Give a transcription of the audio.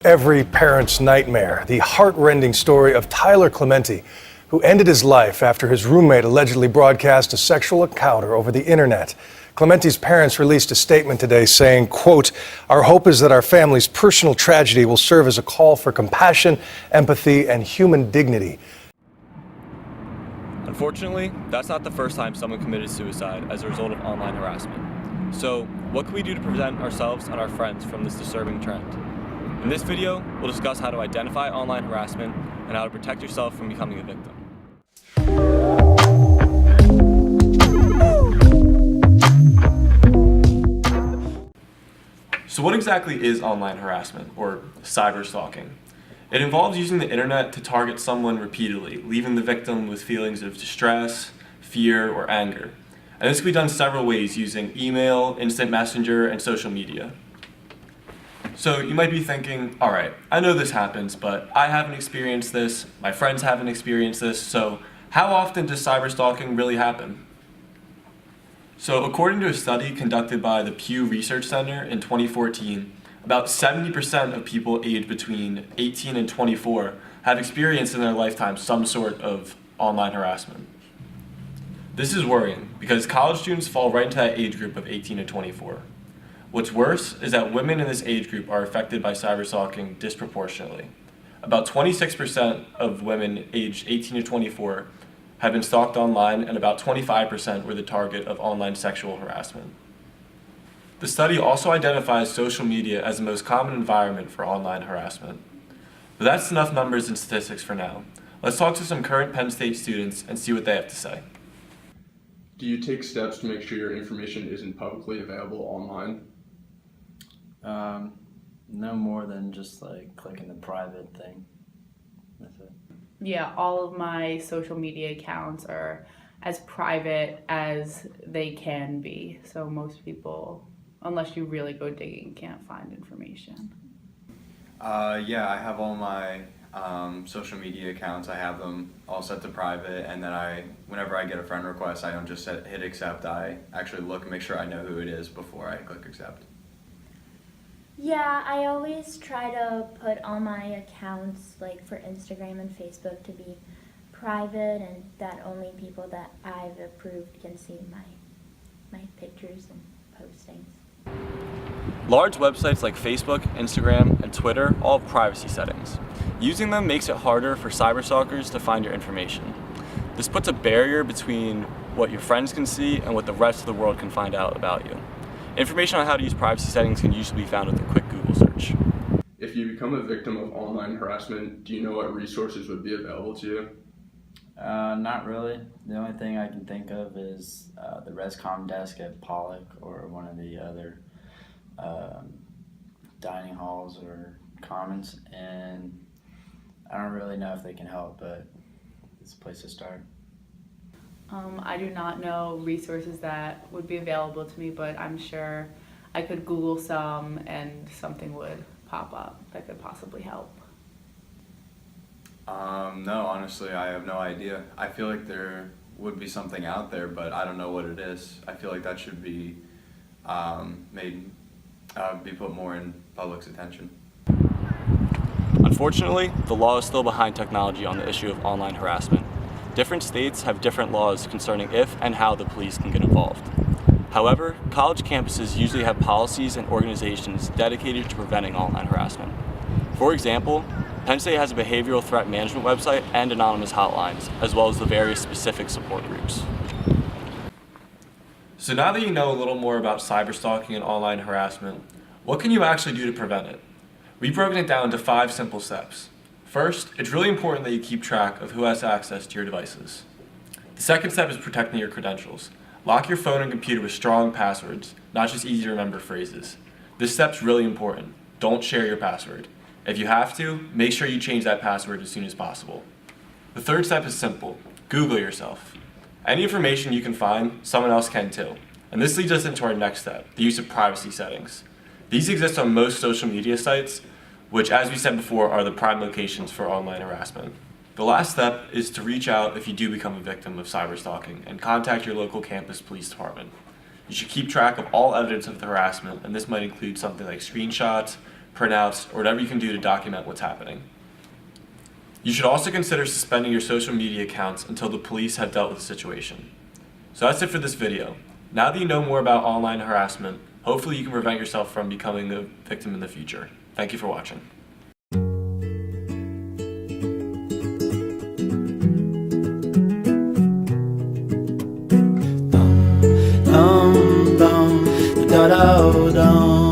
Every parent's nightmare, the heart-rending story of Tyler Clementi, who ended his life after his roommate allegedly broadcast a sexual encounter over the internet. Clementi's parents released a statement today saying, quote, "Our hope is that our family's personal tragedy will serve as a call for compassion, empathy, and human dignity." Unfortunately, that's not the first time someone committed suicide as a result of online harassment. So, what can we do to prevent ourselves and our friends from this disturbing trend? In this video, we'll discuss how to identify online harassment and how to protect yourself from becoming a victim. So what exactly is online harassment, or cyberstalking? It involves using the internet to target someone repeatedly, leaving the victim with feelings of distress, fear, or anger. And this can be done several ways using email, instant messenger, and social media. So you might be thinking, all right, I know this happens, but I haven't experienced this, my friends haven't experienced this, so how often does cyberstalking really happen? So according to a study conducted by the Pew Research Center in 2014, about 70% of people aged between 18 and 24 have experienced in their lifetime some sort of online harassment. This is worrying because college students fall right into that age group of 18 to 24. What's worse is that women in this age group are affected by cyberstalking disproportionately. About 26% of women aged 18 to 24 have been stalked online, and about 25% were the target of online sexual harassment. The study also identifies social media as the most common environment for online harassment. But that's enough numbers and statistics for now. Let's talk to some current Penn State students and see what they have to say. Do you take steps to make sure your information isn't publicly available online? No more than just like clicking the private thing. That's it. Yeah, all of my social media accounts are as private as they can be. So most people, unless you really go digging, can't find information. Yeah, I have all my social media accounts. I have them all set to private, and then whenever I get a friend request, I don't just hit accept. I actually look and make sure I know who it is before I click accept. Yeah, I always try to put all my accounts, like for Instagram and Facebook, to be private and that only people that I've approved can see my pictures and postings. Large websites like Facebook, Instagram, and Twitter all have privacy settings. Using them makes it harder for cyberstalkers to find your information. This puts a barrier between what your friends can see and what the rest of the world can find out about you. Information on how to use privacy settings can usually be found with a quick Google search. If you become a victim of online harassment, do you know what resources would be available to you? Not really. The only thing I can think of is the Rescom desk at Pollock or one of the other dining halls or commons, and I don't really know if they can help, but it's a place to start. I do not know resources that would be available to me, but I'm sure I could Google some and something would pop up that could possibly help. No, honestly, I have no idea. I feel like there would be something out there, but I don't know what it is. I feel like that should be be put more in public's attention. Unfortunately, the law is still behind technology on the issue of online harassment. Different states have different laws concerning if and how the police can get involved. However, college campuses usually have policies and organizations dedicated to preventing online harassment. For example, Penn State has a behavioral threat management website and anonymous hotlines, as well as the various specific support groups. So now that you know a little more about cyberstalking and online harassment, what can you actually do to prevent it? We've broken it down into 5 simple steps. First, it's really important that you keep track of who has access to your devices. The second step is protecting your credentials. Lock your phone and computer with strong passwords, not just easy to remember phrases. This step's really important. Don't share your password. If you have to, make sure you change that password as soon as possible. The third step is simple. Google yourself. Any information you can find, someone else can too. And this leads us into our next step, the use of privacy settings. These exist on most social media sites, which, as we said before, are the prime locations for online harassment. The last step is to reach out if you do become a victim of cyberstalking and contact your local campus police department. You should keep track of all evidence of the harassment, and this might include something like screenshots, printouts, or whatever you can do to document what's happening. You should also consider suspending your social media accounts until the police have dealt with the situation. So that's it for this video. Now that you know more about online harassment, hopefully you can prevent yourself from becoming a victim in the future. Thank you for watching. Dum dum da da dum.